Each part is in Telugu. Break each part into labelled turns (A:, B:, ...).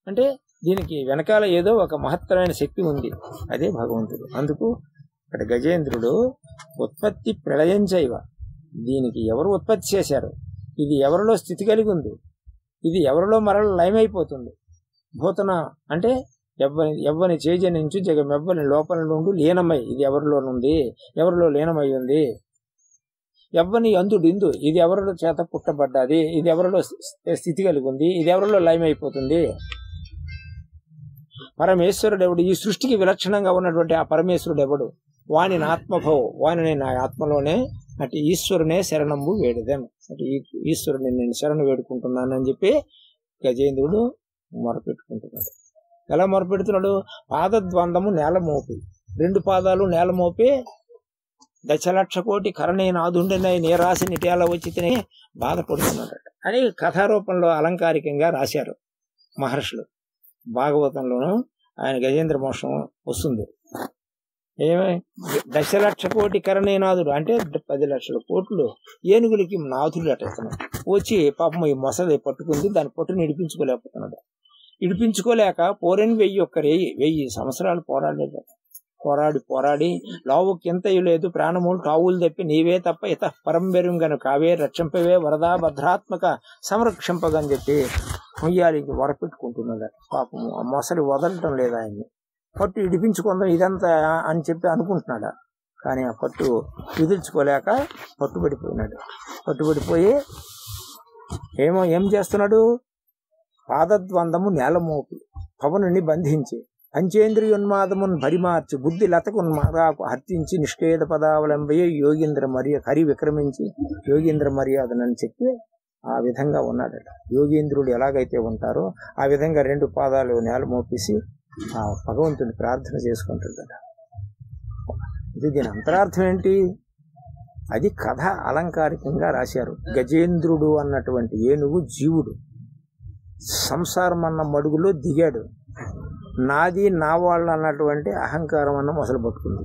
A: అంటే దీనికి వెనకాల ఏదో ఒక మహత్తరమైన శక్తి ఉంది, అదే భగవంతుడు. అందుకు ఇక్కడ గజేంద్రుడు ఉత్పత్తి ప్రళయం చైవ, దీనికి ఎవరు ఉత్పత్తి చేశారు, ఇది ఎవరిలో స్థితి కలిగి ఉంది, ఇది ఎవరిలో మరల లయమైపోతుంది. భూతన అంటే ఎవ్వని చేజనించు జగమెవ్వని లోపల నుండి లీనమై, ఇది ఎవరిలోనుంది, ఎవరిలో లీనమై ఉంది. ఎవ్వని అందుడు ఇందు, ఇది ఎవరిలో చేత పుట్టబడ్డది, ఇది ఎవరిలో స్థితి కలిగి ఉంది, ఇది ఎవరిలో లయమైపోతుంది. పరమేశ్వరుడు ఎవడు, ఈ సృష్టికి విలక్షణంగా ఉన్నటువంటి ఆ పరమేశ్వరుడు ఎవడు, వాని ఆత్మభావం, వాని నా ఆత్మలోనే అటు ఈశ్వరునే శరణంబు వేడుదాం, అటు ఈశ్వరుని నేను శరణు వేడుకుంటున్నానని చెప్పి గజేంద్రుడు మొరపెట్టుకుంటున్నాడు. ఎలా మొరపెడుతున్నాడు? పాదద్వందము నేల మోపి, రెండు పాదాలు నేల మోపి, దశలక్ష కోటి కరణేనాదుండినై నీరాసి నిటేలా వచ్చి తిని బాధపడుతున్నాడు అని కథారూపంలో అలంకారికంగా రాశారు మహర్షులు. భాగవతంలోనూ ఆయన గజేంద్ర మోక్షం వస్తుంది. ఏమై దశలక్ష కోటి కరణేనాథుడు అంటే 10 లక్షల కోట్లు ఏనుగులకి నాథుడు అటెత్తున్నాడు. వచ్చి పాపం ఈ మొసలి పట్టుకుంది, దాని పట్టుని ఇడిపించుకోలేకపోతున్నాడు. ఇడిపించుకోలేక పోరెని 1000 సంవత్సరాలు పోరాడి లావుకి ఎంత లేదు, ప్రాణములు టావులు తప్పి నీవే తప్ప ఇత పరంబెరుంగను కావే రక్షింపవే వరదా భద్రాత్మక సంరక్షింపగని చెప్పి మొయ్యాలికి వరపెట్టుకుంటున్నాడు. పాపము ఆ మొసలి వదలటం లేదు ఆయన్ని. పట్టు ఇడిపించుకుందాం ఇదంతా అని చెప్పి అనుకుంటున్నాడు, కానీ ఆ పట్టు విదిల్చుకోలేక పట్టుబడిపోయినాడు. పట్టుబడిపోయి ఏం చేస్తున్నాడు? పాదద్వందము నేల మోపి పవనుని బంధించి పంచేంద్రియోన్మాదమును భరిమార్చి బుద్ధి లతకున్మాదాకు హర్తించి నిష్కేద పదావలంబయ్యే యోగీంద్ర మర్యాద హరి విక్రమించి యోగీంద్ర మర్యాదనని చెప్పి ఆ విధంగా ఉన్నాడట. యోగీంద్రుడు ఎలాగైతే ఉంటారో ఆ విధంగా 2 పాదాలు నేల మోపేసి ఆ భగవంతుని ప్రార్థన చేసుకుంటుందట. ఇది దీని అంతరార్థం ఏంటి? అది కథ అలంకారికంగా రాశారు. గజేంద్రుడు అన్నటువంటి ఏనుగు జీవుడు సంసారం అన్న మడుగులో దిగాడు. నాది నా వాళ్ళు అన్నటువంటి అహంకారం అన్న మొసలు పట్టుకుంది.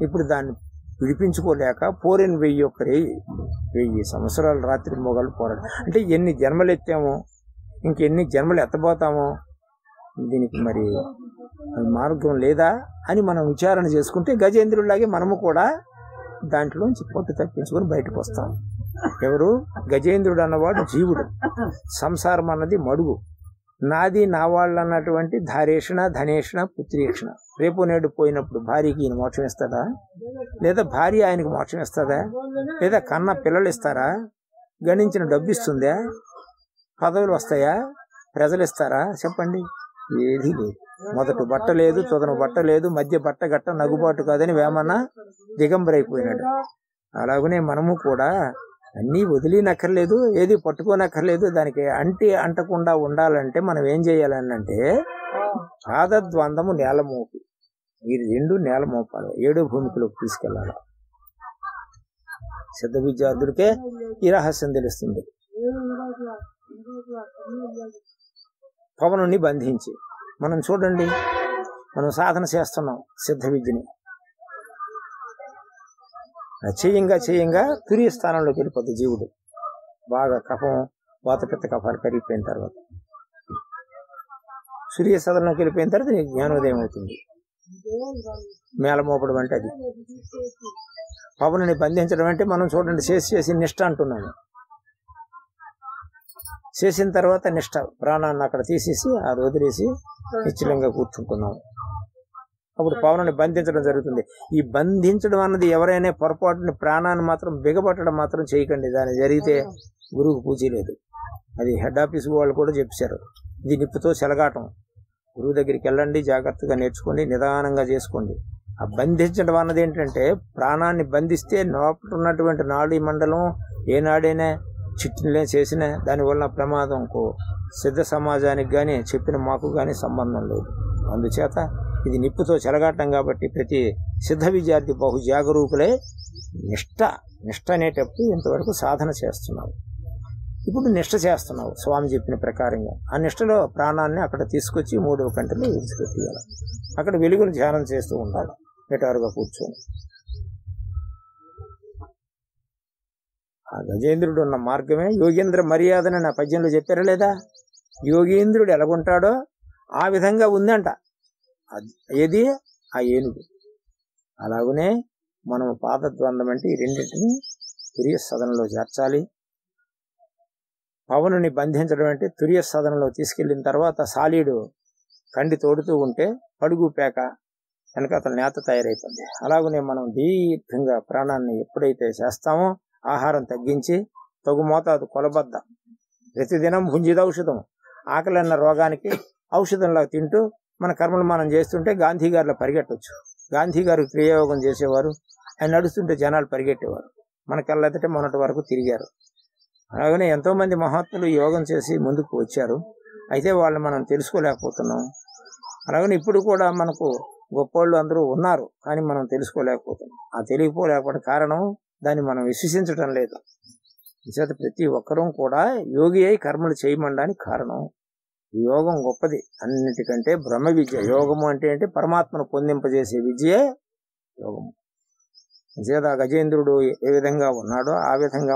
A: ఇప్పుడు దాన్ని విడిపించుకోలేక పోరిన 1000 సంవత్సరాలు రాత్రి మొగలు పోరాడు. అంటే ఎన్ని జన్మలు ఎత్తామో, ఇంకెన్ని జన్మలు ఎత్తబోతామో, దీనికి మరి మార్గం లేదా అని మనం విచారణ చేసుకుంటే గజేంద్రుడిలాగే మనము కూడా దాంట్లోంచి పొట్టు తప్పించుకొని బయటకు వస్తాం. ఎవరు? గజేంద్రుడు అన్నవాడు జీవుడు, సంసారం అన్నది మడుగు, నాది నా వాళ్ళు అన్నటువంటి ధారేషణ ధనేషణ పుత్రీక్షణ. రేపు నేడు పోయినప్పుడు భార్యకి ఈయన మోక్షం ఇస్తాడా? లేదా భార్య ఆయనకు మోక్షం ఇస్తుందా? లేదా కన్న పిల్లలు ఇస్తారా? గణించిన డబ్బు ఇస్తుందా? పదవులు వస్తాయా? ప్రజలు ఇస్తారా? చెప్పండి. ఏది లేదు. మొదట బట్ట లేదు, తుదను బట్ట లేదు, మధ్య బట్ట గట్ట నగుబాటు కాదని వేమన్నా దిగంబరైపోయినాడు. అలాగనే మనము కూడా అన్నీ వదిలినక్కర్లేదు, ఏది పట్టుకోనక్కర్లేదు. దానికి అంటకుండా ఉండాలంటే మనం ఏం చేయాలని అంటే పాదద్వందము నేల మోపి, ఈ 2 నేల మోపాలి, 7వ భూమికలోకి తీసుకెళ్ళాలి. సిద్ధ విద్యార్థుడికే ఈ రహస్యం తెలుస్తుంది. పవనుని బంధించి మనం చూడండి, మనం సాధన చేస్తున్నాం సిద్ధ విద్యని. చేయంగా తురియ స్థానంలోకి వెళ్ళిపోద్ది జీవుడు. బాగా కఫం వాతపిత్త కఫాలు కరిగిపోయిన తర్వాత సూర్య సదనంలోకి వెళ్ళిపోయిన తర్వాత నీకు జ్ఞానోదయం అవుతుంది. మేళమోపడం అంటే అది. పవనుని బంధించడం అంటే మనం చూడండి చేసి నిష్ఠ అంటున్నాను. చేసిన తర్వాత నిష్ఠ, ప్రాణాన్ని అక్కడ తీసేసి ఆ వదిలేసి నిశ్చలంగా కూర్చుంటున్నాం. అప్పుడు పవనాన్ని బంధించడం జరుగుతుంది. ఈ బంధించడం అన్నది ఎవరైనా పొరపాటుని ప్రాణాన్ని మాత్రం బిగపట్టడం మాత్రం చేయకండి. దాని జరిగితే గురువుకు పూజ లేదు. అది హెడ్ ఆఫీస్ వాళ్ళు కూడా చెప్పారు. ఇది నిప్పుతో చెలగాటం. గురువు దగ్గరికి వెళ్ళండి, జాగ్రత్తగా నేర్చుకోండి, నిదానంగా చేసుకోండి. ఆ బంధించడం అన్నది ఏంటంటే ప్రాణాన్ని బంధిస్తే లోపల ఉన్నటువంటి నాడీ మండలం ఏనాడైనా చిట్టిలే చేసిన దానివల్ల ప్రమాదంకు సిద్ధ సమాజానికి కానీ చెప్పిన మాకు కానీ సంబంధం లేదు. అందుచేత ఇది నిప్పుతో చెలగాటం కాబట్టి ప్రతి సిద్ధ విద్యార్థి బహు జాగరూకులే. నిష్ఠ అనేటప్పుడు ఇంతవరకు సాధన చేస్తున్నావు, ఇప్పుడు నిష్ఠ చేస్తున్నావు స్వామి చెప్పిన ప్రకారంగా. ఆ నిష్ఠలో ప్రాణాన్ని అక్కడ తీసుకొచ్చి 3వ కంటిలో విడిచిపెట్టేయాలి. అక్కడ వెలుగును ధ్యానం చేస్తూ ఉండాలి నిటారుగా కూర్చొని. ఆ గజేంద్రుడు ఉన్న మార్గమే యోగేంద్ర మర్యాదని నా పద్యంలో చెప్పారా లేదా? యోగేంద్రుడు ఎలాగుంటాడో ఆ విధంగా ఉందంట. ఏది ఆ ఏనుగు. అలాగనే మనం పాదద్వంద్వం అంటే ఈ రెండింటిని తురియ సదనంలో చేర్చాలి. పవనుని బంధించడం అంటే తురియ సదనంలో తీసుకెళ్లిన తర్వాత సాలీడు కండి తోడుతూ ఉంటే పడుగు పేక కనుక అతని నేత తయారైపోద్ది. అలాగనే మనం దీర్ఘంగా ప్రాణాన్ని ఎప్పుడైతే చేస్తామో ఆహారం తగ్గించి తగు మోతాదు కొలబద్ద ప్రతిదినం భుంజిద ఔషధం ఆకలి అన్న రోగానికి ఔషధంలా తింటూ మన కర్మలు మనం చేస్తుంటే గాంధీ గారిలో పరిగెట్టవచ్చు. గాంధీ గారు క్రియాయోగం చేసేవారు, ఆయన నడుస్తుంటే జనాలు పరిగెట్టేవారు, మన కళ్ళెదటే మొన్నటి వరకు తిరిగారు. అలాగనే ఎంతో మంది మహాత్ములు యోగం చేసి ముందుకు వచ్చారు, అయితే వాళ్ళు మనం తెలుసుకోలేకపోతున్నాం. అలాగనే ఇప్పుడు కూడా మనకు గొప్పోళ్ళు అందరూ ఉన్నారు, కానీ మనం తెలుసుకోలేకపోతున్నాం. ఆ తెలియకపోలేకపోవడం కారణం దాన్ని మనం విశ్వసించడం లేదు. చేత ప్రతి ఒక్కరూ కూడా యోగి అయి కర్మలు చేయమనడానికి కారణం. యోగం గొప్పది, అన్నిటికంటే బ్రహ్మ విద్య. యోగము అంటే పరమాత్మను పొందింపజేసే విద్యే యోగము. చేత గజేంద్రుడు ఏ విధంగా ఉన్నాడో ఆ విధంగా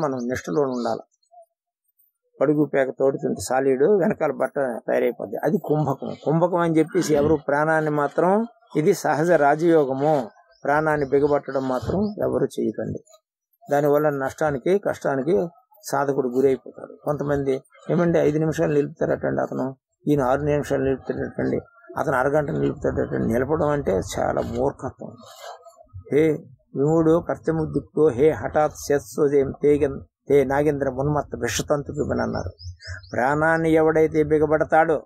A: మనం నిష్ఠలో ఉండాలి. పడుగు పేక తోడుతుంటే సాలీడు వెనకాల బట్ట తయారైపోద్ది. అది కుంభకం. కుంభకం అని చెప్పేసి ఎవరు ప్రాణాన్ని మాత్రం, ఇది సహజ రాజయోగము, ప్రాణాన్ని బిగబట్టడం మాత్రం ఎవరు చేయకండి. దానివల్ల నష్టానికి కష్టానికి సాధకుడు గురైపోతాడు. కొంతమంది ఏమంటే 5 నిమిషాలు నిలుపుతారటండి, అతను ఈయన 6 నిమిషాలు నిలుపుతాడటండి, అతను అరగంట నిలుపుతాడటండి. నిలపడం అంటే చాలా మూర్ఖత్వం. హే విముడు కర్తముద్దుక్తో హే హఠాత్ శస్సోజయం తేగన్ హే నాగేంద్ర మున్మత్త విషతంతు పిబని అన్నారు. ప్రాణాన్ని ఎవడైతే బిగబడతాడో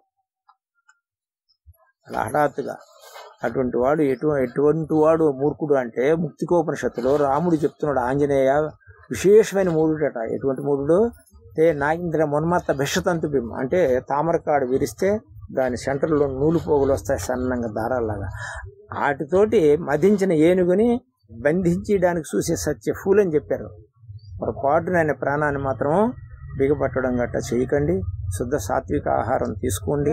A: అలా హఠాత్తుగా అటువంటి వాడు ఎటువంటి వాడు మూర్ఖుడు అంటే ముక్తికోపనిషత్తులో రాముడు చెప్తున్నాడు. ఆంజనేయ విశేషమైన మూఢుడట. ఎటువంటి మూఢుడు? తే నాగేంద్ర మున్మత్త విషతంతు బిమ్మ అంటే తామరకాడు విరిస్తే దాని సెంటర్లో నూలు పోగులు వస్తాయి సన్నంగా దారాల్లాగా. వాటితోటి మధించిన ఏనుగుని బంధించడానికి చూసే సత్య ఫూల్ అని చెప్పారు. పొరపాటునైన ప్రాణాన్ని మాత్రం బిగపట్టడం గట్ట చేయకండి. శుద్ధ సాత్విక ఆహారం తీసుకోండి.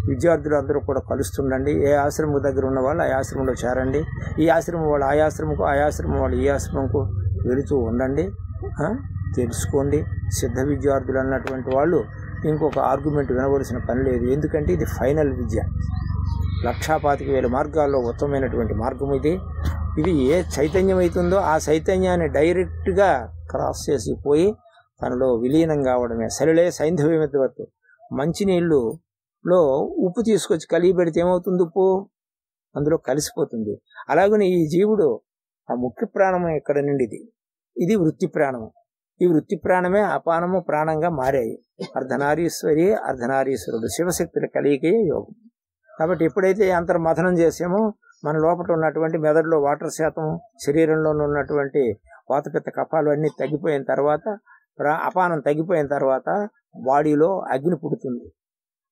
A: విద్యార్థులు అందరూ కూడా కలుస్తుండండి. ఏ ఆశ్రమం దగ్గర ఉన్న వాళ్ళు ఆ ఆశ్రమంలో చేరండి. ఈ ఆశ్రమం వాళ్ళు ఆ ఆశ్రమంకు, ఆ ఆశ్రమం వాళ్ళు ఈ ఆశ్రమంకు వెళుతూ ఉండండి. తెలుసుకోండి. సిద్ధ విద్యార్థులు అన్నటువంటి వాళ్ళు ఇంకొక ఆర్గ్యుమెంట్ వినవలసిన పని లేదు. ఎందుకంటే ఇది ఫైనల్ విద్య. 1,25,000 మార్గాల్లో ఉత్తమమైనటువంటి మార్గం ఇది. ఇది ఏ చైతన్యం అవుతుందో ఆ చైతన్యాన్ని డైరెక్ట్గా క్రాస్ చేసి పోయి తనలో విలీనం కావడమే. సరిలే సైంధవ్యమితవత్తు. మంచినీళ్ళులో ఉప్పు తీసుకొచ్చి కలిగి పెడితే ఏమవుతుంది? ఉప్పు అందులో కలిసిపోతుంది. అలాగనే ఈ జీవుడు ఆ ముఖ్య ప్రాణము ఎక్కడ నుండిది? ఇది వృత్తి ప్రాణము. ఈ వృత్తి ప్రాణమే అపానము ప్రాణంగా మారాయి. అర్ధనారీశ్వరి అర్ధనారీశ్వరుడు శివశక్తుల కలిగికే యోగం. కాబట్టి ఎప్పుడైతే అంతర్మథనం చేసామో మన లోపల ఉన్నటువంటి మెదడులో వాటర్ శాతం, శరీరంలో ఉన్నటువంటి వాతపిత్త కఫాలు అన్నీ తగ్గిపోయిన తర్వాత, అపానం తగ్గిపోయిన తర్వాత బాడీలో అగ్ని పుడుతుంది.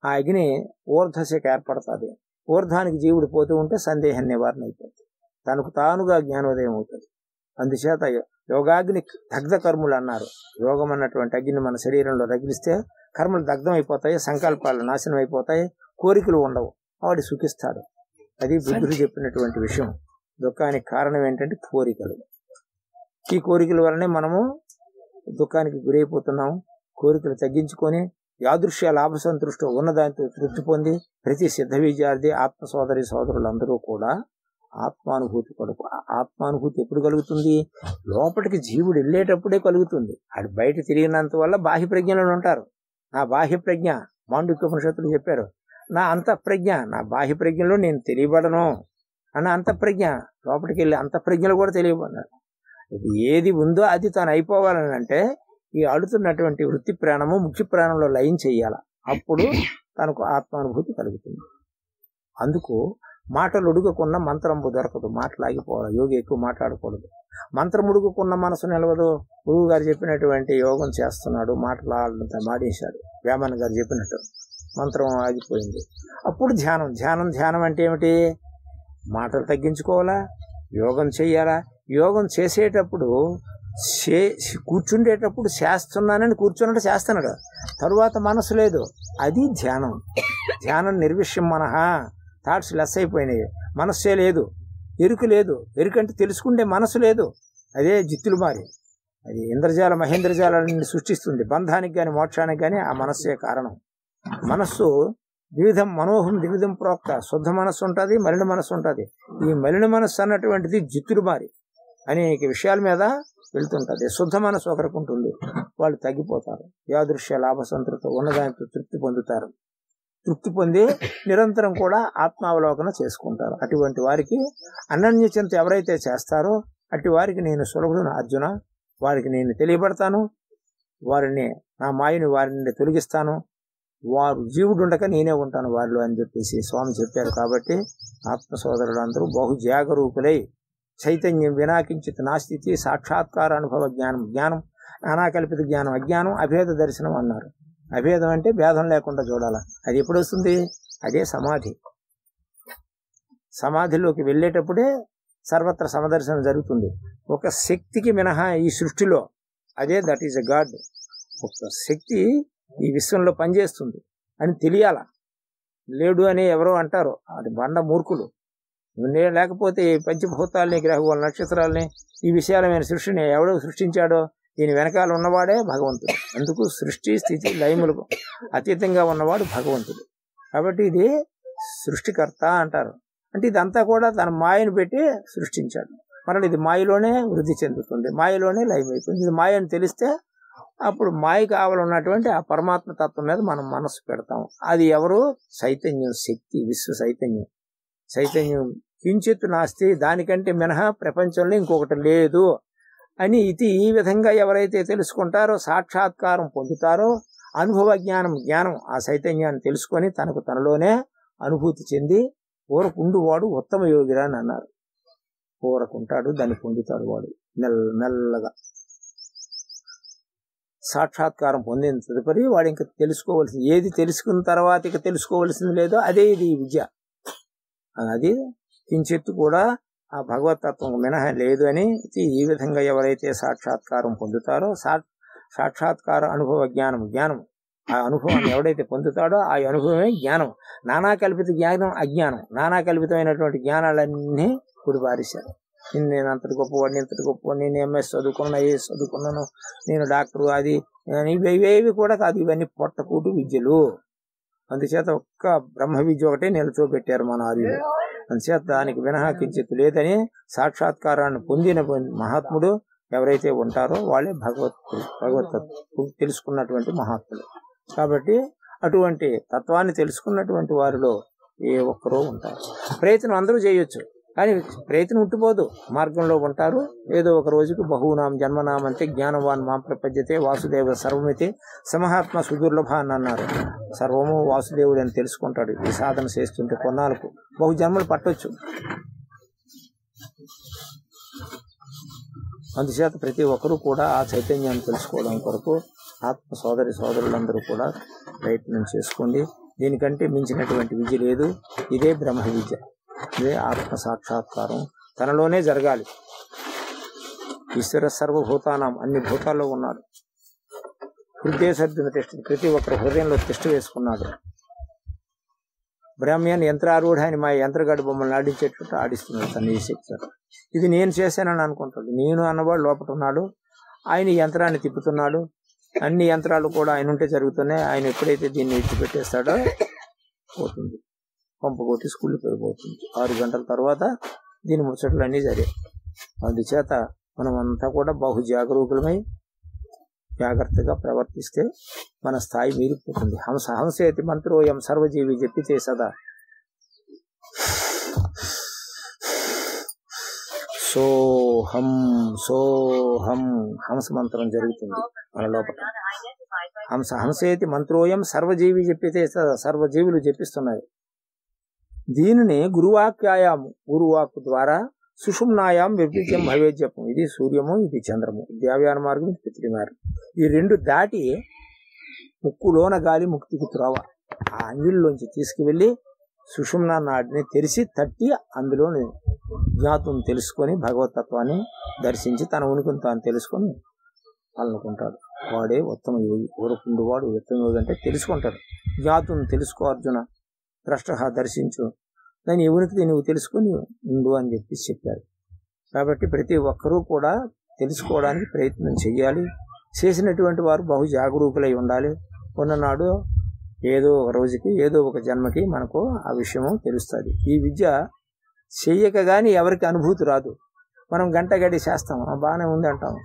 A: ఆ అగ్ని ఊర్ధశకి ఏర్పడుతుంది. ఊర్ధానికి జీవుడు పోతూ ఉంటే సందేహం నివారణ అయిపోతుంది. తనకు తానుగా జ్ఞానోదయం అవుతుంది. అందుచేత యోగాగ్ని దగ్ధ కర్ములు అన్నారు. యోగం అన్నటువంటి అగ్ని మన శరీరంలో రగిలిస్తే కర్మలు దగ్ధం అయిపోతాయి, సంకల్పాలు నాశనం అయిపోతాయి, కోరికలు ఉండవు, వాడు సుఖిస్తాడు. అది బుద్ధుడు చెప్పినటువంటి విషయం. దుఃఖానికి కారణం ఏంటంటే కోరికలు. ఈ కోరికల వల్లనే మనము దుఃఖానికి గురైపోతున్నాము. కోరికలు తగ్గించుకొని యాదృశ్య లాభ సంతృష్టి ఉన్నదానితో తృప్తి పొంది ప్రతి సిద్ధ విద్యార్థి ఆత్మ సోదరి సోదరులందరూ కూడా ఆత్మానుభూతి కలుగు. ఆత్మానుభూతి ఎప్పుడు కలుగుతుంది? లోపలికి జీవుడు వెళ్ళేటప్పుడే కలుగుతుంది. అది బయట తిరిగినంత వల్ల బాహ్య ప్రజ్ఞలో ఉంటారు. నా బాహ్య ప్రజ్ఞ మాండూక్యోపనిషత్తులు చెప్పారు. నా అంతఃప్రజ్ఞ, నా బాహ్య ప్రజ్ఞలో నేను తెలియబడను అన్న అంతఃప్రజ్ఞ లోపలికి వెళ్ళి అంతఃప్రజ్ఞలు కూడా తెలియబడ్డాడు. ఇది ఏది ఉందో అది తాను అయిపోవాలని అంటే ఈ ఆడుతున్నటువంటి వృత్తి ప్రాణము ముఖ్య ప్రాణంలో లయం చేయాల. అప్పుడు తనకు ఆత్మానుభూతి కలుగుతుంది. అందుకు మాటలు ఉడుకుకున్న మంత్రంబు దొరకదు. మాటలాగిపోవాలి. యోగి ఎక్కువ మాట్లాడకూడదు. మంత్రం ఉడుకుకున్న మనసు నిలవదు. గురువు గారు చెప్పినటువంటి యోగం చేస్తున్నాడు, మాటలు మాడేశాడు. వేమన్ గారు చెప్పినట్టు మంత్రం ఆగిపోయింది. అప్పుడు ధ్యానం. ధ్యానం అంటే ఏమిటి? మాటలు తగ్గించుకోవాలా, యోగం చేయాలా. యోగం చేసేటప్పుడు కూర్చుండేటప్పుడు చేస్తున్నానని కూర్చున్నట్టు చేస్తున్నాడు, తరువాత మనసు లేదు. అది ధ్యానం. ధ్యానం నిర్విషయం మనహ. థాట్స్ లెస్ అయిపోయినాయి. మనస్సే లేదు, ఎరుక లేదు. ఎరుకంటే తెలుసుకుంటే మనసు లేదు. అదే జిత్తులు మారి అది ఇంద్రజాల మహేంద్రజాలని సృష్టిస్తుంది. బంధానికి కానీ మోక్షానికి కానీ ఆ మనస్సే కారణం. మనస్సు ద్విధం మనోహం ద్విధం ప్రోక్త. శుద్ధ మనస్సు ఉంటుంది, మలిన మనస్సు ఉంటుంది. ఈ మలిన మనస్సు అన్నటువంటిది జిత్తులు మారి అనేక విషయాల మీద వెళ్తుంటుంది. శుద్ధ మనస్సు ఒకరికి ఉంటుంది, వాళ్ళు తగ్గిపోతారు. యాదృశ్య లాభ సంతృప్తి ఉన్నదానితో తృప్తి పొందుతారు. తృప్తి పొంది నిరంతరం కూడా ఆత్మావలోకన చేసుకుంటారు. అటువంటి వారికి అనన్య చింత ఎవరైతే చేస్తారో అట్టి వారికి నేను సులభుడును అర్జున. వారికి నేను తెలియబడతాను, వారిని నా మాయని వారిని తొలగిస్తాను. వారు జీవుడు ఉండక నేనే ఉంటాను వారిలో అని చెప్పేసి స్వామి చెప్పారు. కాబట్టి ఆత్మ సోదరులందరూ బహు జాగరూకులై చైతన్యం వినాకించిత్ నాస్తితి సాక్షాత్కార అనుభవ జ్ఞానం. జ్ఞానం నానాకల్పిత జ్ఞానం, అజ్ఞానం అభేద దర్శనం అన్నారు. అభేదం అంటే భేదం లేకుండా చూడాలి. అది ఎప్పుడు వస్తుంది? అదే సమాధి. సమాధిలోకి వెళ్ళేటప్పుడే సర్వత్ర సమదర్శనం జరుగుతుంది. ఒక శక్తికి మినహా ఈ సృష్టిలో, అదే దట్ ఈజ్ ఎ గాడ్. ఒక శక్తి ఈ విశ్వంలో పనిచేస్తుంది అని తెలియాల. లేడు అని ఎవరో అంటారు, అది బండ మూర్ఖులు. లేకపోతే ఈ పంచభూతాలని, గ్రహ నక్షత్రాలని, ఈ విశాలమైన సృష్టిని ఎవడో సృష్టించాడో దీని వెనకాల ఉన్నవాడే భగవంతుడు. అందుకు సృష్టి స్థితి లయములకు అతీతంగా ఉన్నవాడు భగవంతుడు. కాబట్టి ఇది సృష్టికర్త అంటారు. అంటే ఇదంతా కూడా తన మాయను పెట్టి సృష్టించాడు. మరలా ఇది మాయలోనే వృద్ధి చెందుతుంది, మాయలోనే లయమైపోయింది. ఇది మాయ అని తెలిస్తే అప్పుడు మాయ కావాలన్నటువంటి ఆ పరమాత్మ తత్వం మీద మనం మనస్సు పెడతాం. అది ఎవరు? చైతన్యం, శక్తి, విశ్వ చైతన్యం. చైతన్యం కించిత్ నాస్తి, దానికంటే మినహా ప్రపంచంలో ఇంకొకటి లేదు అని ఈ విధంగా ఎవరైతే తెలుసుకుంటారో, సాక్షాత్కారం పొందుతారో, అనుభవ జ్ఞానం, జ్ఞానం ఆ చైతన్యాన్ని తెలుసుకొని తనకు తనలోనే అనుభూతి చెంది ఊరకుండువాడు ఉత్తమ యోగిరా అని అన్నారు. ఊరకుంటాడు, దాన్ని పొందుతాడు వాడు మెల్లగా. సాక్షాత్కారం పొందిన తదుపరి వాడు ఇంకా తెలుసుకోవలసింది ఏది తెలుసుకున్న తర్వాత ఇక తెలుసుకోవలసింది లేదో అదే ఇది విద్య. అది కించిత్తు కూడా ఆ భగవతత్వం మినహా లేదు అని ఈ విధంగా ఎవరైతే సాక్షాత్కారం పొందుతారో, సాక్షాత్కార అనుభవ జ్ఞానం, జ్ఞానం ఆ అనుభవాన్ని ఎవడైతే పొందుతాడో ఆ అనుభవమే జ్ఞానం. నానా కల్పిత జ్ఞానం అజ్ఞానం. నానా కల్పితమైనటువంటి జ్ఞానాలన్నీ కుడిబారేశారు. నేను అంతటి గొప్పవాడిని, ఇంతటి గొప్పవాడిని, నేను ఎంఎస్ చదువుకున్నాను, ఐఏఎస్ చదువుకున్నాను, నేను డాక్టరు, అది ఇవేవి కూడా కాదు. ఇవన్నీ పొట్టకూటు విద్యలు. అందుచేత ఒక్క బ్రహ్మ విద్య ఒకటే నిలచోబెట్టారు మన ఆర్యులు. అందుచేత దానికి మినహా కించిత్ లేదని సాక్షాత్కారాన్ని పొందిన మహాత్ముడు ఎవరైతే ఉంటారో వాళ్ళే భగవతత్వం తెలుసుకున్నటువంటి మహాత్ములు. కాబట్టి అటువంటి తత్వాన్ని తెలుసుకున్నటువంటి వారిలో ఏ ఒక్కరో ఉంటారు. ప్రయత్నం అందరూ చేయొచ్చు, కానీ ప్రయత్నం ఉంటుపోదు. మార్గంలో ఉంటారు. ఏదో ఒక రోజుకి బహునాం జన్మనామంతే జ్ఞానవాన్ మాం ప్రపద్యతే వాసుదేవ సర్వమితి సమహాత్మ సుదుర్లభ అని అన్నారు. సర్వము వాసుదేవుడు అని తెలుసుకుంటాడు. ఈ సాధన చేస్తుంటే కొన్నాళ్ళకు బహు జన్మలు పట్టొచ్చు. అందుచేత ప్రతి ఒక్కరూ కూడా ఆ చైతన్యాన్ని తెలుసుకోవడం కొరకు ఆత్మ సోదరులందరూ కూడా ప్రయత్నం చేసుకోండి. దీనికంటే మించినటువంటి విద్య లేదు. ఇదే బ్రహ్మ విద్య, ఇదే ఆత్మ సాక్షాత్కారం తనలోనే జరగాలి. ఈశ్వర సర్వభూతానం, అన్ని భూతాల్లో ఉన్నాడు. హృదయ సర్జున టెస్ట్, ప్రతి ఒక్కరు హృదయంలో టెస్ట్ వేసుకున్నాడు. బ్రాహ్మణ్ యంత్రారూఢ అని మా యంత్రగాడి బొమ్మల్ని ఆడించేటట్టు ఆడిస్తున్నాడు తను ఈ శక్తి. ఇది నేను చేశానని అనుకుంటాడు. నేను అన్నవాడు లోపల ఉన్నాడు. ఆయన యంత్రాన్ని తిప్పుతున్నాడు. అన్ని యంత్రాలు కూడా ఆయన ఉంటే జరుగుతున్నాయి. ఆయన ఎప్పుడైతే దీన్ని విడిచిపెట్టేస్తాడో పోతుంది, పంప కొట్టి స్కూల్కి వెళ్ళిపోతుంది. 6 గంటల తర్వాత దీని ముచ్చట్లు అన్నీ జరిగాయి. అందుచేత మనం అంతా కూడా బహు జాగరూకులమై జాగ్రత్తగా ప్రవర్తిస్తే మన స్థాయి మీరిపోతుంది. హంసేతి మంత్రోయం సర్వజీవి చెప్పితే సదా సోహం సోహం హంస మంత్రం జరుగుతుంది మన లోపల. హంసేతి మంత్రోయం సర్వజీవి చెప్పితే సదా, సర్వజీవులు చెప్పిస్తున్నాయి. దీనిని గురువాక్యాయాము, గురువాక్కు ద్వారా సుషుమ్నాయాం విపరీత్యం భవేద్యపం. ఇది సూర్యము, ఇది చంద్రము, దేవయాన మార్గం, ఇది పృథ్వీ మార్గం. ఈ రెండు దాటి ముక్కులోన గాలి ముక్తికి త్రోవ. ఆ అంగిల్లోంచి తీసుకువెళ్ళి సుషుమ్నా నాడిని తెరిచి తట్టి అందులోని జ్ఞాతుని తెలుసుకొని భగవతత్వాన్ని దర్శించి తన ఉనికిని తాను తెలుసుకొని పాలనుకుంటాడు. వాడే ఉత్తమ యోగి. ఊరుకుండు వాడు ఉత్తమ యోగి అంటే తెలుసుకుంటాడు. జ్ఞాతుని తెలుసుకో అర్జున, ద్రష్ట దర్శించు, దాని ఉనికి నువ్వు తెలుసుకొని ఉండు అని చెప్పారు. కాబట్టి ప్రతి ఒక్కరూ కూడా తెలుసుకోవడానికి ప్రయత్నం చేయాలి. చేసినటువంటి వారు బహు జాగరూకులై ఉండాలి. ఉన్ననాడు ఏదో ఒక రోజుకి ఏదో ఒక జన్మకి మనకు ఆ విషయము తెలుస్తుంది. ఈ విద్య చెయ్యక కానీ ఎవరికి అనుభూతి రాదు. మనం గంట గడి చేస్తాం, బాగానే ఉంది అంటాం.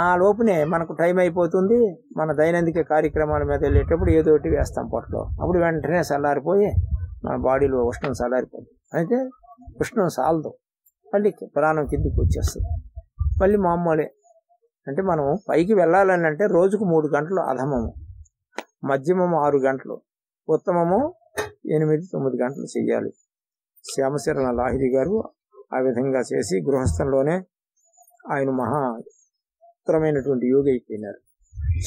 A: ఆ లోపునే మనకు టైం అయిపోతుంది. మన దైనందిక కార్యక్రమాల మీద వెళ్ళేటప్పుడు ఏదో ఒకటి వేస్తాం పొట్టలో. అప్పుడు వెంటనే చల్లారిపోయి మన బాడీలో ఉష్ణం చల్లారిపోతుంది. అయితే ఉష్ణం సాలదు, మళ్ళీ ప్రాణం కిందికి వచ్చేస్తుంది, మళ్ళీ మామూలే. అంటే మనం పైకి వెళ్ళాలని అంటే రోజుకు 3 గంటలు అధమము, మధ్యమము 6 గంటలు, ఉత్తమము 8-9 గంటలు చెయ్యాలి. శ్యామశరణ లాహిరి గారు ఆ విధంగా చేసి గృహస్థంలోనే ఆయన మహత్తరమైనటువంటి యోగి అయిపోయినారు.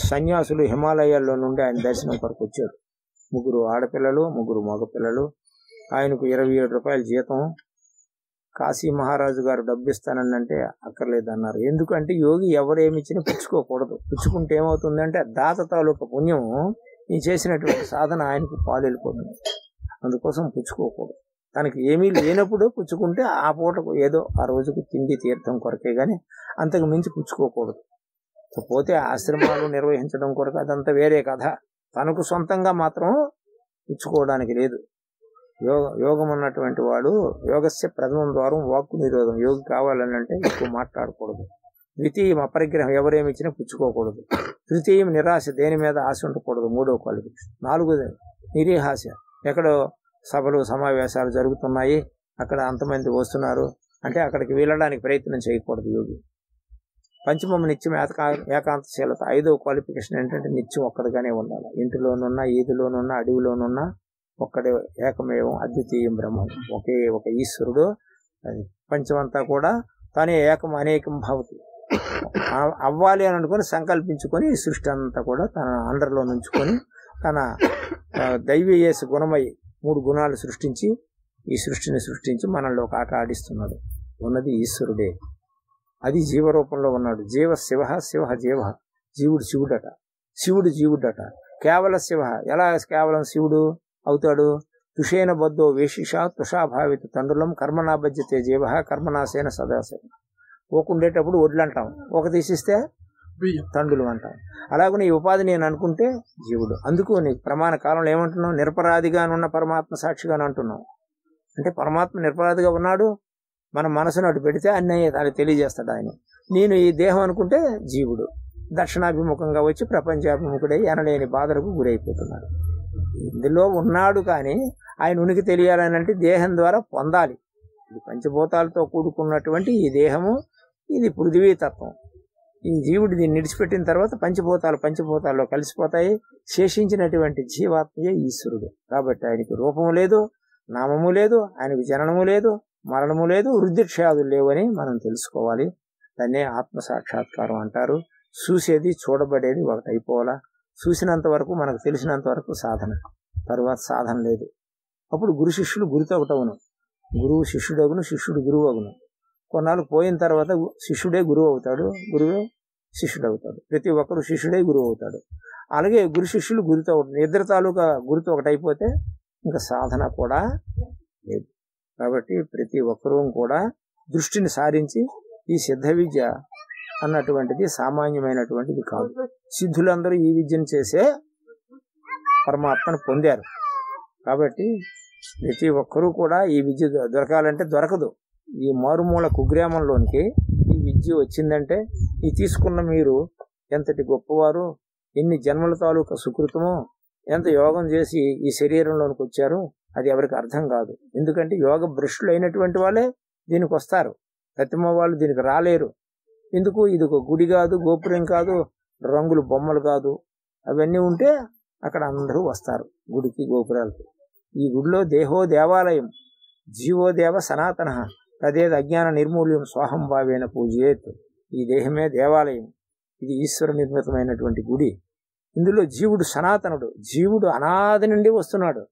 A: సన్యాసులు హిమాలయాల్లో నుండి ఆయన దర్శనం కొరకు వచ్చారు. 3 ఆడపిల్లలు, 3 మగపిల్లలు. ఆయనకు 27 రూపాయల జీతం. కాశీ మహారాజు గారు డబ్బు ఇస్తానంటే అక్కర్లేదన్నారు. ఎందుకంటే యోగి ఎవరేమిచ్చినా పుచ్చుకోకూడదు. పుచ్చుకుంటే ఏమవుతుందంటే దాత తాలూకా పుణ్యం ఈ చేసినటువంటి సాధన ఆయనకు పాలెళ్ళిపోతుంది. అందుకోసం పుచ్చుకోకూడదు. తనకి ఏమీ లేనప్పుడు పుచ్చుకుంటే ఆ పూటకు ఏదో ఆ రోజుకు తిండి తీర్థం కొరకే కానీ అంతకు మించి పుచ్చుకోకూడదు. పోతే ఆశ్రమాలు నిర్వహించడం కొరకు అదంతా వేరే కథ. తనకు సొంతంగా మాత్రం పుచ్చుకోవడానికి లేదు. యోగం అన్నటువంటి వాడు యోగస్య ప్రథమం ద్వారం వాక్కు నిరోధం. యోగి కావాలని అంటే ఎక్కువ మాట్లాడకూడదు. ద్వితీయం అపరిగ్రహం, ఎవరేమిచ్చినా పుచ్చుకోకూడదు. తృతీయం నిరాశ, దేని మీద ఆశ ఉండకూడదు. 3వ క్వాలిఫికేషన్. 4వది నిరీహాశ, ఎక్కడో సభలు సమావేశాలు జరుగుతున్నాయి, అక్కడ అంతమంది వస్తున్నారు అంటే అక్కడికి వెళ్ళడానికి ప్రయత్నం చేయకూడదు యోగి. పంచమం నిత్యం ఏకాంతశీలత. 5వ క్వాలిఫికేషన్ ఏంటంటే నిత్యం ఒక్కడిగానే ఉండాలి. ఇంటిలోనున్నా, ఈదిలోనున్నా, అడవిలోనున్నా ఒక్కడే ఏకమేవం అద్వితీయం బ్రహ్మం, ఒకే ఒక ఈశ్వరుడు. అది పంచమంతా కూడా తానే ఏకం అనేకం భవతి అవ్వాలి అని అనుకుని సంకల్పించుకొని ఈ సృష్టి అంతా కూడా తన అండర్లో నుంచుకొని తన దైవీయేసు గుణమై 3 గుణాలు సృష్టించి ఈ సృష్టిని సృష్టించి మనల్లో ఒక ఆట ఆడిస్తున్నాడు. ఉన్నది ఈశ్వరుడే, అది జీవరూపంలో ఉన్నాడు. జీవ శివ, శివ జీవ. జీవుడు శివుడట, శివుడు జీవుడట. కేవల శివ, ఎలా కేవలం శివుడు అవుతాడు? తుషేన బద్ధో వేషిష తుషాభావిత తండ్రులం కర్మనా బజ్యతే జీవ కర్మనాశేన సదాశయం. ఓకుండేటప్పుడు ఒడ్లు అంటాం, ఒక తీసిస్తే తండ్రులు అంటాం. అలాగనే ఈ ఉపాధి నేను అనుకుంటే జీవుడు. అందుకు నీ ప్రమాణ కాలంలో ఏమంటున్నావు? నిరపరాధిగానున్న పరమాత్మ సాక్షిగాను అంటున్నావు. అంటే పరమాత్మ నిరపరాధిగా ఉన్నాడు. మన మనసును అటు పెడితే అన్నీ అది తెలియజేస్తాడు ఆయన. నేను ఈ దేహం అనుకుంటే జీవుడు దక్షిణాభిముఖంగా వచ్చి ప్రపంచాభిముఖుడై ఎనలేని బాధలకు గురైపోతున్నాడు. ఇందులో ఉన్నాడు కానీ ఆయన ఉనికి తెలియాలని అంటే దేహం ద్వారా పొందాలి. ఇది పంచభూతాలతో కూడుకున్నటువంటి ఈ దేహము, ఇది పృథివీతత్వం. ఈ జీవుడు దీన్ని నిడిచిపెట్టిన తర్వాత పంచభూతాల్లో కలిసిపోతాయి. శేషించినటువంటి జీవాత్మయే ఈశ్వరుడు. కాబట్టి ఆయనకి రూపము లేదు, నామము లేదు, ఆయనకు జననము లేదు, మరణము లేదు, వృద్ధిక్షయాదులు లేవని మనం తెలుసుకోవాలి. దాన్నే ఆత్మసాక్షాత్కారం అంటారు. చూసేది చూడబడేది ఒకటైపోవాలా. చూసినంత వరకు మనకు తెలిసినంత వరకు సాధన, తరువాత సాధన లేదు. అప్పుడు గురు శిష్యులు గురితో ఒకటవును, గురువు శిష్యుడగును, శిష్యుడు గురువు అగును. కొన్నాళ్ళు పోయిన తర్వాత శిష్యుడే గురువు అవుతాడు, గురువే శిష్యుడు అవుతాడు. ప్రతి ఒక్కరు శిష్యుడే గురువు అవుతాడు. అలాగే గురు శిష్యులు గురితో ఇద్దరు తాలూకా గురితో ఒకటైపోతే ఇంకా సాధన కూడా లేదు. కాబట్టి ప్రతి ఒక్కరూ కూడా దృష్టిని సారించి ఈ సిద్ధ విద్య అన్నటువంటిది సామాన్యమైనటువంటిది కాదు. సిద్ధులందరూ ఈ విద్యను చేసే పరమాత్మను పొందారు. కాబట్టి ప్రతి ఒక్కరూ కూడా ఈ విద్య దొరకాలంటే దొరకదు. ఈ మారుమూల కుగ్రామంలోనికి ఈ విద్య వచ్చిందంటే ఈ తీసుకున్న మీరు ఎంతటి గొప్పవారు, ఎన్ని జన్మల తాలూకా సుకృతమో, ఎంత యోగం చేసి ఈ శరీరంలోనికి వచ్చారో అది ఎవరికి అర్థం కాదు. ఎందుకంటే యోగ భ్రష్టులు అయినటువంటి వాళ్ళే దీనికి వస్తారు. ప్రతిమ వాళ్ళు దీనికి రాలేరు. ఎందుకు? ఇది ఒక గుడి కాదు, గోపురం కాదు, రంగులు బొమ్మలు కాదు. అవన్నీ ఉంటే అక్కడ అందరూ వస్తారు గుడికి, గోపురాలకి. ఈ గుడిలో దేహో దేవాలయం, జీవో దేవ సనాతన, తదేద అజ్ఞాన నిర్మూల్యం స్వాహం భావేన పూజేత్. ఈ దేహమే దేవాలయం, ఇది ఈశ్వర నిర్మితమైనటువంటి గుడి. ఇందులో జీవుడు సనాతనుడు, జీవుడు అనాది నుండి వస్తున్నాడు.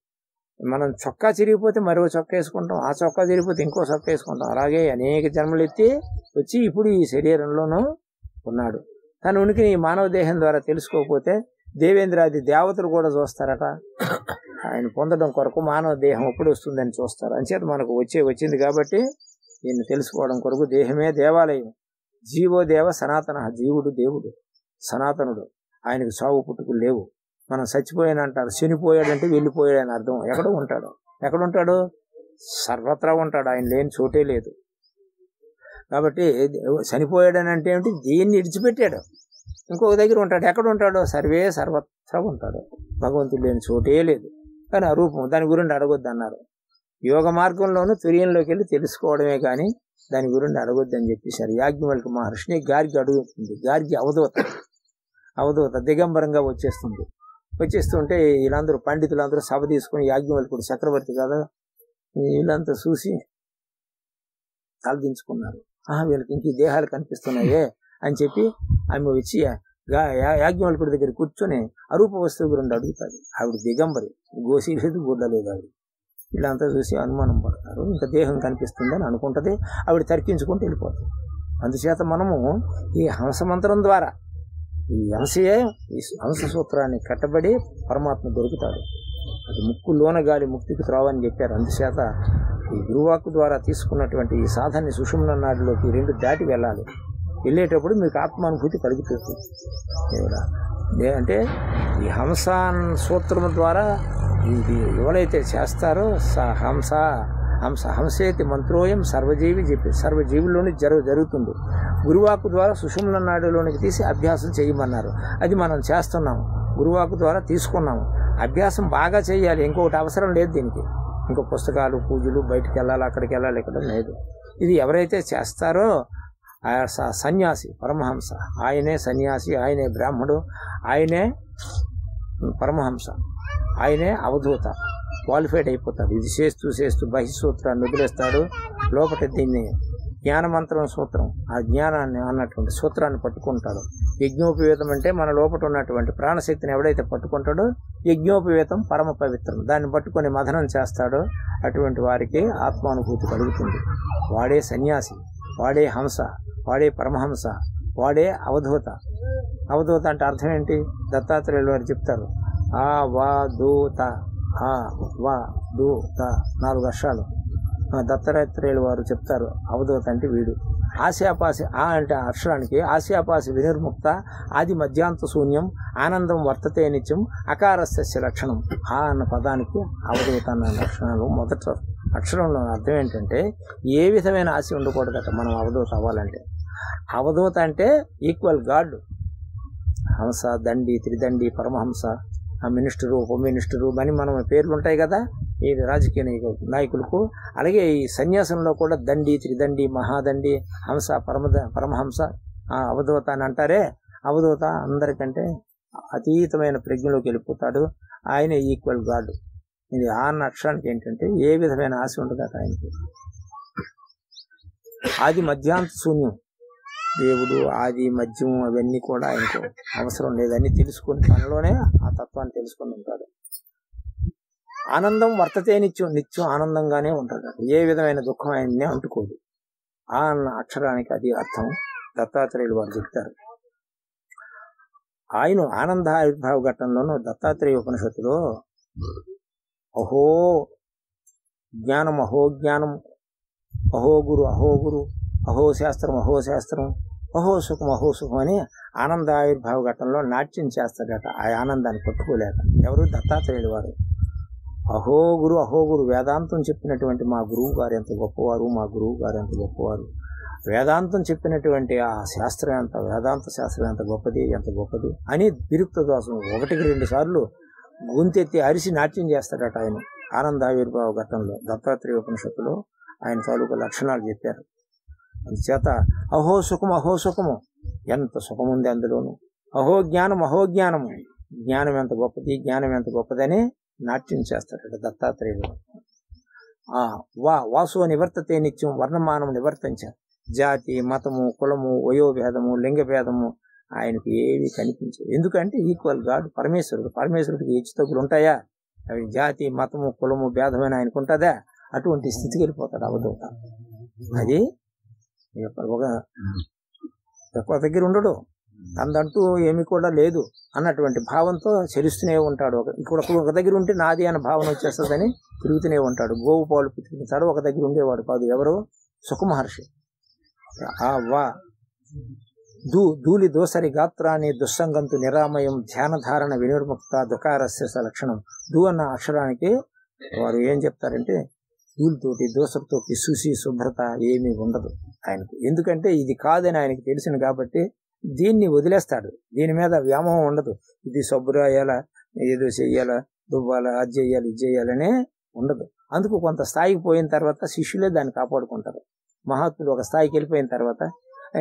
A: మనం చొక్కా చిరిగిపోతే మరో చొక్కా వేసుకుంటాం, ఆ చొక్కా చిరిగిపోతే ఇంకో చొక్కా వేసుకుంటాం. అలాగే అనేక జన్మలు ఎత్తి వచ్చి ఇప్పుడు ఈ శరీరంలోనూ ఉన్నాడు. తన ఉనికిని మానవ దేహం ద్వారా తెలుసుకోకపోతే దేవేంద్రాది దేవతలు కూడా చూస్తారట. ఆయన పొందడం కొరకు మానవ దేహం ఎప్పుడు వస్తుందని చూస్తారు. అంచేత మనకు వచ్చింది కాబట్టి దీన్ని తెలుసుకోవడం కొరకు దేహమే దేవాలయం. జీవో దేవ సనాతన, జీవుడు దేవుడు సనాతనుడు, ఆయనకు సావు పుట్టుకులు లేవు. మనం చచ్చిపోయాను అంటారు. చనిపోయాడంటే వెళ్ళిపోయాడని అర్థం. ఎక్కడ ఉంటాడు? సర్వత్రా ఉంటాడు. ఆయన లేని చోటే లేదు. కాబట్టి చనిపోయాడని అంటే ఏమిటి? దీన్ని విడిచిపెట్టాడు, ఇంకొక దగ్గర ఉంటాడు. ఎక్కడ ఉంటాడు? సర్వత్రా ఉంటాడు. భగవంతుడు లేని చోటే లేదు. కానీ ఆ రూపం దాని గురించి అడగొద్దు అన్నారు. యోగ మార్గంలోనూ తుర్యంలోకి వెళ్ళి తెలుసుకోవడమే కానీ దాని గురించి అడగొద్దు అని చెప్పేశారు. యాజ్ఞవల్క్య మహర్షిని గార్గి అడుగుతుంది. గార్గి అవధూత దిగంబరంగా వచ్చేస్తుంటే వీళ్ళందరూ పండితులందరూ సభ తీసుకుని యాజ్ఞవల్కుడు చక్రవర్తి కదా, వీళ్ళంతా చూసి తలదించుకున్నారు. వీళ్ళకి ఇంక దేహాలు కనిపిస్తున్నాయే అని చెప్పి ఆమె వచ్చి యాజ్ఞవల్కుడి దగ్గర కూర్చొని అరూప వస్తువు గురించి అడుగుతాడు. ఆవిడ దిగంబరి, గోసి లేదు, గుడ్డ లేదు. ఆవిడ వీళ్ళంతా చూసి అనుమానం పడతారు. ఇంకా దేహం కనిపిస్తుందని అనుకుంటుంది. ఆవిడ తర్కించుకుంటూ వెళ్ళిపోతుంది. అందుచేత మనము ఈ హంస మంత్రం ద్వారా ఈ హంసయే ఈ హంస సూత్రాన్ని కట్టబడి పరమాత్మ దొరుకుతాడు. అది ముక్కులోన గాలి ముక్తికి త్రోవని చెప్పారు. అందుచేత ఈ గురువాక్కు ద్వారా తీసుకున్నటువంటి ఈ సాధనని సుషుమ్న నాడిలోకి 2 దాటి వెళ్ళాలి. వెళ్ళేటప్పుడు మీకు ఆత్మానుభూతి కలుగుతుంది. అంటే ఈ హంస సూత్రం ద్వారా ఇది ఎవరైతే చేస్తారో హంసేతి మంత్రోయం సర్వజీవి చెప్పి సర్వజీవుల్లోని జరుగుతుంది. గురువాక్కు ద్వారా సుషుమ్న నాడిలోనికి తీసి అభ్యాసం చేయమన్నారు. అది మనం చేస్తున్నాము. గురువాక్కు ద్వారా తీసుకున్నాము. అభ్యాసం బాగా చేయాలి. ఇంకొకటి అవసరం లేదు దీనికి. ఇంకో పుస్తకాలు, పూజలు, బయటికి వెళ్ళాలి, అక్కడికి వెళ్ళాలి, ఇక్కడ లేదు. ఇది ఎవరైతే చేస్తారో సన్యాసి పరమహంస, ఆయనే సన్యాసి, ఆయనే బ్రాహ్మడు, ఆయనే పరమహంస, ఆయనే అవధూత. క్వాలిఫైడ్ అయిపోతాడు. ఇది చేస్తూ బహిసూత్రాన్ని వదిలేస్తాడు. లోపల దీన్ని జ్ఞానమంత్రం సూత్రం, ఆ జ్ఞానాన్ని అన్నటువంటి సూత్రాన్ని పట్టుకుంటాడు. యజ్ఞోపవేతం అంటే మన లోపల ఉన్నటువంటి ప్రాణశక్తిని ఎవడైతే పట్టుకుంటాడో యజ్ఞోపవేతం పరమ పవిత్రం. దాన్ని పట్టుకొని మథనం చేస్తాడో అటువంటి వారికి ఆత్మానుభూతి కలుగుతుంది. వాడే సన్యాసి, వాడే హంస, వాడే పరమహంస, వాడే అవధూత. అవధూత అంటే అర్థం ఏంటి? దత్తాత్రేయులు వారు చెప్తారు. ఆ వా దూత, ఆ వా దూత 4 అక్షరాలు. దత్తాత్రేయులు వారు చెప్తారు అవధూత అంటే వీడు. ఆస్యాపాసి, ఆ అంటే అక్షరానికి ఆస్యాపాసి వినిర్ముక్త, ఆది మధ్యాంత శూన్యం, ఆనందం వర్తతే నిత్యం, అకారస్య లక్షణం. ఆ అన్న పదానికి అవధూత అన్న లక్షణాలు. మొదట అక్షరంలో అర్థం ఏంటంటే ఏ విధమైన ఆశ ఉండకూడదట మనం అవధూత అవ్వాలంటే. అవధూత అంటే ఈక్వల్ గాడ్. హంస, దండి, త్రిదండి, పరమహంస, మినిస్టరు, హోమ్ మినిస్టరు అని మనం పేర్లు ఉంటాయి కదా ఈ రాజకీయ నాయకులకు. అలాగే ఈ సన్యాసంలో కూడా దండి, త్రిదండి, మహాదండి, హంస, పరమహంస, అవధూత అని అంటారే. అవధూత అందరికంటే అతీతమైన ప్రజ్ఞలోకి వెళ్ళిపోతాడు. ఆయన ఈక్వల్ గాడ్. ఇది ఆ అక్షరానికి ఏంటంటే ఏ విధమైన ఆశ ఉండదు ఆయనకి. ఆది మధ్యాంత శూన్యం. దేవుడు ఆది మధ్యం అవన్నీ కూడా ఆయనకు అవసరం లేదని తెలుసుకుని తనలోనే ఆ తత్వాన్ని తెలుసుకుని ఉంటాడు. ఆనందం వర్తతే నిత్యం ఆనందంగానే ఉంటాడు. ఏ విధమైన దుఃఖం ఆయన్నే అంటుకోదు. ఆ అన్న అక్షరానికి అది అర్థం. దత్తాత్రేయులు వారు చెప్తారు. ఆయన ఆనంద ఆవిర్భావ ఘట్టంలోనూ దత్తాత్రేయ ఉపనిషత్తులో అహో జ్ఞానం, అహో జ్ఞానం, అహో గురు, అహో గురు, అహో శాస్త్రం, అహో శాస్త్రం, అహో సుఖం, అహో సుఖం అని ఆనంద ఆవిర్భావ ఘట్టంలో నాట్యం చేస్తాడట. ఆ ఆనందాన్ని పట్టుకోలేక. ఎవరు? దత్తాత్రేయులు వారు. అహో గురు, అహో గురు, వేదాంతం చెప్పినటువంటి మా గురువు గారు ఎంత గొప్పవారు, మా గురువు గారు ఎంత గొప్పవారు. వేదాంతం చెప్పినటువంటి ఆ శాస్త్రం ఎంత, వేదాంత శాస్త్రం ఎంత గొప్పది, ఎంత గొప్పది అని విరుక్త దోషం 1-2 సార్లు గొంతెత్తి అరిసి నాట్యం చేస్తాడట ఆయన ఆనంద ఆవిర్భావ ఘట్టంలో. దత్తాత్రేయ ఉపనిషత్తులో ఆయన తాలూకు లక్షణాలు చెప్పారు. అందుచేత అహో సుఖము, అహో సుఖము, ఎంత సుఖం ఉంది అందులోను. అహో జ్ఞానం, అహో జ్ఞానము, జ్ఞానం ఎంత గొప్పది, జ్ఞానం ఎంత గొప్పదని నాట్యం చేస్తాడట దత్తాత్రేయుడు. వాసు నివర్తతే నిత్యం, వర్ణమానం నివర్తించారు. జాతి, మతము, కులము, వయోభేదము, లింగభేదము ఆయనకి ఏవి కనిపించవు. ఎందుకంటే ఈక్వల్ గాడ్ పరమేశ్వరుడు. పరమేశ్వరుడికి హెచ్చు తగ్గులు ఉంటాయా? అవి జాతి, మతము, కులము, భేదమైన ఆయనకు ఉంటుందా? అటువంటి స్థితికి వెళ్ళిపోతాడు అవధూత. అది ఒక దగ్గర ఉండడు, తనదంటూ ఏమి కూడా లేదు అన్నటువంటి భావంతో చరిస్తూనే ఉంటాడు. ఇక్కడ ఒక దగ్గర ఉంటే నాది అన్న భావన వచ్చేస్తుందని తిరుగుతూనే ఉంటాడు. గోవు పాలు పితికించాడు. ఒక దగ్గర ఉండేవాడు కాదు. ఎవరు? సుఖ మహర్షి. ధూళి దోసరి గాత్రాన్ని దుస్సంగంతు నిరామయం ధ్యానధారణ వినిర్ముక్త దుకారస్య లక్షణం. ధూ అన్న అక్షరానికి వారు ఏం చెప్తారంటే ధూళితోటి దోసరితోటి శుచి శుభ్రత ఏమీ ఉండదు ఆయనకు. ఎందుకంటే ఇది కాదని ఆయనకి తెలిసింది కాబట్టి దీన్ని వదిలేస్తాడు. దీని మీద వ్యామోహం ఉండదు. ఇది శుభ్రాయాల, ఏదో చెయ్యాలా, దువ్వాలా, అది చెయ్యాలి, ఇది చెయ్యాలనే ఉండదు. అందుకు కొంత స్థాయికి పోయిన తర్వాత శిష్యులే దాన్ని కాపాడుకుంటారు. మహాత్ములు ఒక స్థాయికి వెళ్ళిపోయిన తర్వాత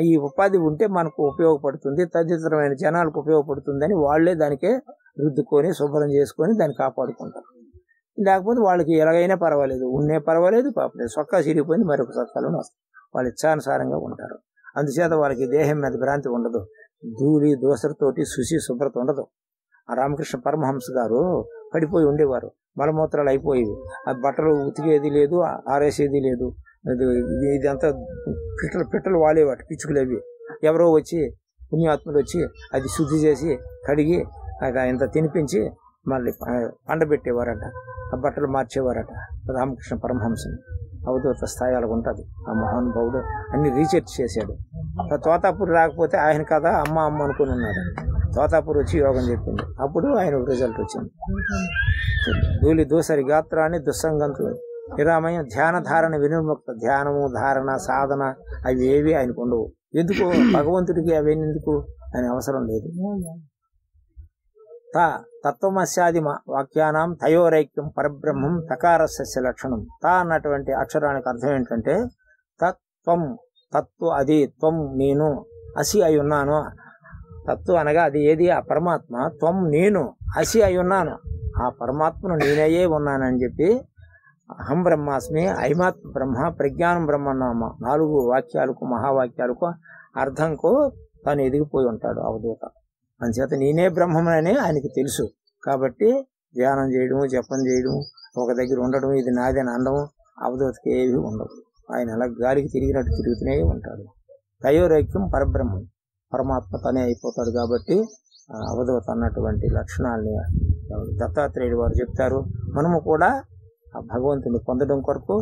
A: ఈ ఉపాధి ఉంటే మనకు ఉపయోగపడుతుంది, తదితరమైన జనాలకు ఉపయోగపడుతుందని వాళ్లే దానికే రుద్దుకొని శుభ్రం చేసుకొని దాన్ని కాపాడుకుంటారు. లేకపోతే వాళ్ళకి ఎలాగైనా పర్వాలేదు, ఉన్నే పర్వాలేదు, పాపలేదు, సొక్కా చిరిగిపోయింది మరొక సొక్కాలను వస్తాయి. వాళ్ళు ఇచ్చానుసారంగా ఉంటారు. అందుచేత వాళ్ళకి దేహం మీద భ్రాంతి ఉండదు. ధూళి దోసరితోటి శుచి శుభ్రత ఉండదు. ఆ రామకృష్ణ పరమహంస గారు పడిపోయి ఉండేవారు, మలమూత్రాలు అయిపోయేవి, ఆ బట్టలు ఉతికేది లేదు, ఆరేసేది లేదు, ఇదంతా పిట్టలు వాలేవాటి, పిచ్చుకులేవి. ఎవరో వచ్చి పుణ్యాత్ములు వచ్చి అది శుద్ధి చేసి కడిగి ఇంత తినిపించి మళ్ళీ పండబెట్టేవారట, ఆ బట్టలు మార్చేవారట. రామకృష్ణ పరమహంసని అవధూత స్థాయి అలాగ ఉంటుంది. ఆ మహానుభావుడు అన్ని రీసెర్చ్ చేశాడు. తోతాపూర్ రాకపోతే ఆయన కదా అమ్మ అనుకుని ఉన్నాడు. తోతాపూర్ వచ్చి యోగం చెప్పింది, అప్పుడు ఆయన రిజల్ట్ వచ్చింది. ధూళి దోసరి గాత్రాన్ని దుస్సంగంతు నిరామయం ధ్యానధారణ వినిర్ముక్త. ధ్యానము, ధారణ, సాధన అవి ఏవి ఆయనకు ఉండవు. ఎందుకు? భగవంతుడికి అవన్నీ ఎందుకు ఆయన అవసరం లేదు. తత్వమస్యాది వాక్యానాం తయోరైక్యం పరబ్రహ్మం తకారస్య లక్షణం. అన్నటువంటి అక్షరానికి అర్థం ఏంటంటే తత్వం, తత్వ అది, త్వం నేను, అసి అయి ఉన్నాను. తత్వ అనగా అది ఏది? ఆ పరమాత్మ. త్వం నేను, అసి అయి ఉన్నాను, ఆ పరమాత్మను నేనయ్యే ఉన్నానని చెప్పి అహం బ్రహ్మాస్మి, ఐమాత్మ బ్రహ్మ, ప్రజ్ఞానం బ్రహ్మన్నామ 4 వాక్యాలకు, మహావాక్యాలకు అర్థంకు తాను ఎదిగిపోయి ఉంటాడు అవధూత. అందుచేత నేనే బ్రహ్మమని ఆయనకి తెలుసు కాబట్టి ధ్యానం చేయడము, జపం చేయడము, ఒక దగ్గర ఉండడం, ఇది నాది అని అనడం అవధూతకి ఏవి ఉండవు. ఆయన అలా గాలికి తిరిగినట్టు తిరుగుతూనే ఉంటాడు. తయోరైక్యం పరబ్రహ్మం, పరమాత్మ తనే అయిపోతాడు. కాబట్టి అవధూత అన్నటువంటి లక్షణాలని దత్తాత్రేయుడు వారు చెప్తారు. మనము కూడా ఆ భగవంతుని పొందడం కొరకు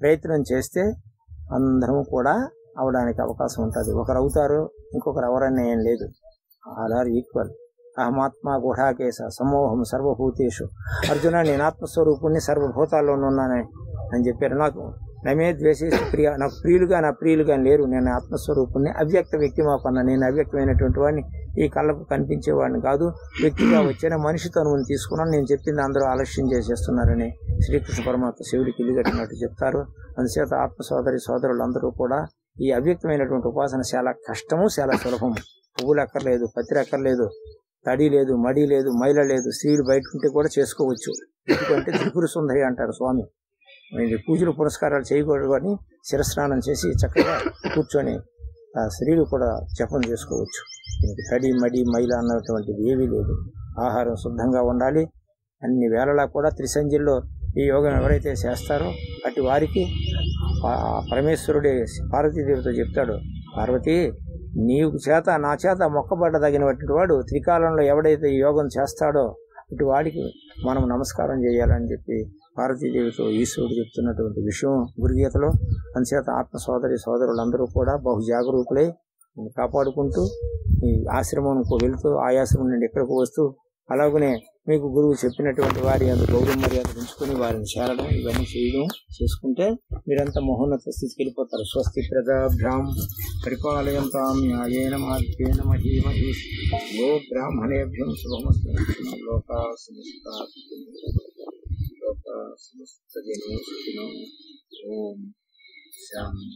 A: ప్రయత్నం చేస్తే అందరము కూడా అవడానికి అవకాశం ఉంటుంది. ఒకరు అవుతారు, ఇంకొకరు ఎవరన్నా ఏం లేదు. All are equal. అహమాత్మ గుఢాకేశ సమోహం సర్వభూతేషు. అర్జున, నేను ఆత్మస్వరూపుణ్ణి, సర్వభూతాల్లోనూ ఉన్నానే అని చెప్పారు. నాకు నమే ద్వేషేసి ప్రియ, నాకు ప్రియులుగా నా ప్రియులుగా లేరు, నేను ఆత్మస్వరూపుణ్ణి, అవ్యక్త వ్యక్తి మాకున్నా, నేను అవ్యక్తమైనటువంటి వాడిని, ఈ కళ్ళకు కనిపించేవాడిని కాదు, వ్యక్తిగా వచ్చిన మనిషితో నువ్వు తీసుకున్నాను, నేను చెప్పింది అందరూ ఆలస్యం చేసేస్తున్నారని శ్రీకృష్ణ పరమాత్మ శివుడికి ఇల్లుగట్టినట్టు చెప్తారు. అందుచేత ఆత్మ సోదరులందరూ కూడా ఈ అవ్యక్తమైనటువంటి ఉపాసన చాలా కష్టము, చాలా సులభము. పువ్వులు అక్కర్లేదు, పత్రి అక్కర్లేదు, తడి లేదు, మడి లేదు, మైల లేదు, స్త్రీలు బయట ఉంటే కూడా చేసుకోవచ్చు. ఎందుకంటే త్రిపుర సుందరి అంటారు స్వామి. పూజలు పురస్కారాలు చేయకూడదు అని శిరస్నానం చేసి చక్కగా కూర్చొని ఆ స్త్రీలు కూడా జపం చేసుకోవచ్చు. దీనికి తడి, మడి, మైల అన్నటువంటిది ఏవీ లేదు. ఆహారం శుద్ధంగా ఉండాలి. అన్ని వేళలా కూడా త్రిసంధ్యల్లో ఈ యోగం ఎవరైతే చేస్తారో అటు వారికి పరమేశ్వరుడే పార్వతీదేవితో చెప్తాడు, పార్వతి, నీవు చేత నా చేత మొక్కబడ్డదగినటువంటి వాడు త్రికాలంలో ఎవడైతే ఈ యోగం చేస్తాడో ఇటు వాడికి మనం నమస్కారం చేయాలని చెప్పి పార్వతీదేవితో ఈశ్వరుడు చెప్తున్నటువంటి విషయం గురుగీతలో. అందుచేత ఆత్మ సోదరులందరూ కూడా బహు జాగరూకులై కాపాడుకుంటూ ఈ ఆశ్రమంకు వెళుతూ ఆయాశ్రమం నుండి ఎక్కడికి వస్తూ అలాగనే మీకు గురువు చెప్పినటువంటి వారి గౌరవ మర్యాద పెంచుకొని వారిని చేరడం, ఇవన్నీ చేయడం చేసుకుంటే మీరంతా మహోన్నత స్థితికి వెళ్ళిపోతారు. స్వస్తి ప్రజాభ్యాం పరిపాలయంతాం న్యాయేన మార్గేణ మహీమహీ యో బ్రాహ్మణేభ్యం శుభమస్తు. లోకా సమస్త జనో సుఖినో. ఓం శాంతి.